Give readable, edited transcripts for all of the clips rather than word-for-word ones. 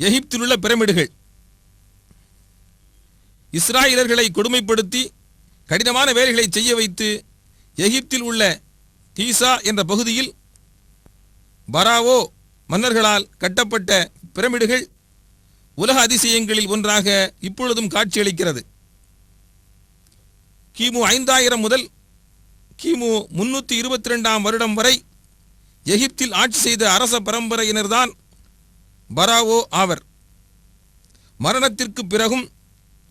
எகிப்தில் உள்ள பிரமிடுகள். இஸ்ராயலர்களை கொடுமைப்படுத்தி கடினமான வேலைகளை செய்ய வைத்து எகிப்தில் உள்ள தீசா என்ற பகுதியில் பராவோ மன்னர்களால் கட்டப்பட்ட பிரமிடுகள் உலக அதிசயங்களில் ஒன்றாக இப்பொழுதும் காட்சியளிக்கிறது. கிமு 5000 முதல் கிமு 322 வருடம் வரை எகிப்தில் ஆட்சி செய்த அரச பரம்பரையினர்தான் பராவோ ஆவர். மரணத்திற்கு பிறகும்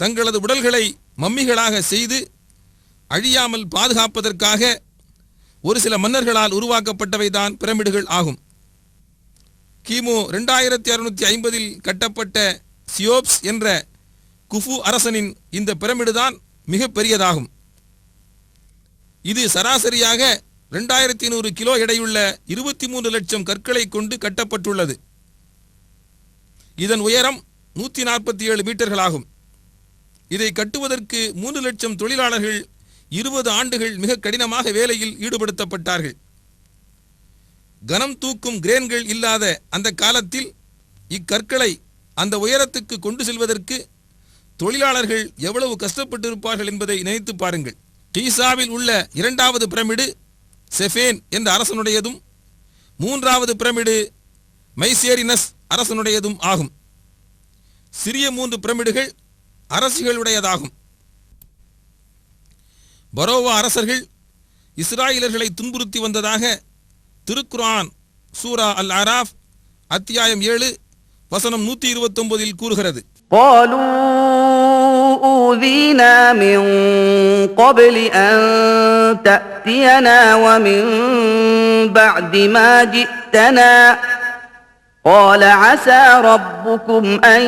தங்களது உடல்களை மம்மிகளாக செய்து அழியாமல் பாதுகாப்பதற்காக ஒரு சில மன்னர்களால் உருவாக்கப்பட்டவைதான் பிரமிடுகள் ஆகும். கிமு 2650 கட்டப்பட்ட சியோப்ஸ் என்ற குஃபு அரசனின் இந்த பிரமிடுதான் மிக பெரியதாகும். இது சராசரியாக 2100 கிலோ எடையுள்ள 23 லட்சம் கற்களை கொண்டு கட்டப்பட்டுள்ளது. இதன் உயரம் 147 மீட்டர்களாகும். இதை கட்டுவதற்கு 3 லட்சம் தொழிலாளர்கள் 20 ஆண்டுகள் மிக கடினமாக வேலையில் ஈடுபடுத்தப்பட்டார்கள். கனம் தூக்கும் கிரேன்கள் இல்லாத அந்த காலத்தில் இக்கற்களை அந்த உயரத்துக்கு கொண்டு செல்வதற்கு தொழிலாளர்கள் எவ்வளவு கஷ்டப்பட்டிருப்பார்கள் என்பதை நினைத்து பாருங்கள். கீசாவில் உள்ள 2வது பிரமிடு செஃபேன் என்ற அரசனுடையதும் 3வது பிரமிடு மைசேரினஸ் அரசனுடையதும் ஆகும். சிறிய 3 பிரமிடுகள் அரசிகளுடையதாகும். பரோவா அரசர்கள் இஸ்ராயலர்களை துன்புறுத்தி வந்ததாக திருக்குர்ஆன் சூரா அல் அராஃப் அத்தியாயம் 7 வசனம் 129 கூறுகிறது. أوذينا من قبل أن تأتينا ومن بعد ما جئتنا قال عسى ربكم أن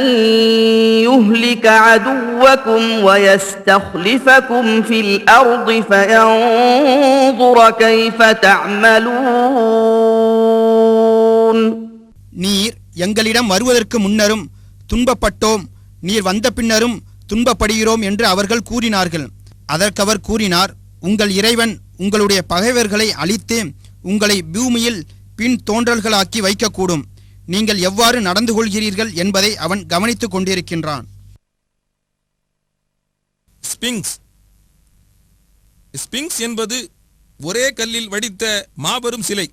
يهلك عدوكم ويستخلفكم في الأرض فينظر كيف تعملون. நீர் எங்களிடம் வருவதற்கு முன்னரும் துன்பப்பட்டோம், நீர் வந்த பின்னரும் துன்பப்படுகிறோம் என்று அவர்கள் கூறினார்கள். அதற்கவர் கூறினார், உங்கள் இறைவன் உங்களுடைய பகைவர்களை அழித்து உங்களை பூமியில் பின் தோன்றல்களாக்கி வைக்கக்கூடும். நீங்கள் எவ்வாறு நடந்து கொள்கிறீர்கள் என்பதை அவன் கவனித்துக் கொண்டிருக்கின்றான். ஸ்பிங்ஸ் என்பது ஒரே கல்லில் வடித்த மாபெரும் சிலை.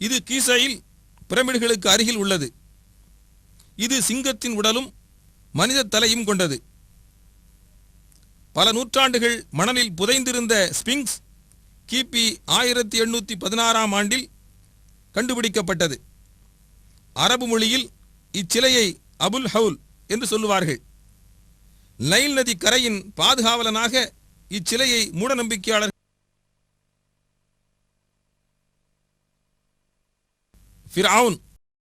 இது கீசாயில் பிரமிடுகளுக்கு அருகில் உள்ளது. இது சிங்கத்தின் உடலும் மனித தலையும் கொண்டது. பல நூற்றாண்டுகள் மணலில் புதைந்திருந்த ஸ்பிங்ஸ் கிபி 1816 ஆண்டில் கண்டுபிடிக்கப்பட்டது. அரபு மொழியில் இச்சிலையை அபுல் ஹவுல் என்று சொல்லுவார்கள். நைல் நதி கரையின் பாதுகாவலனாக இச்சிலையை மூடநம்பிக்கையாளர் ஃபிர்அவுன்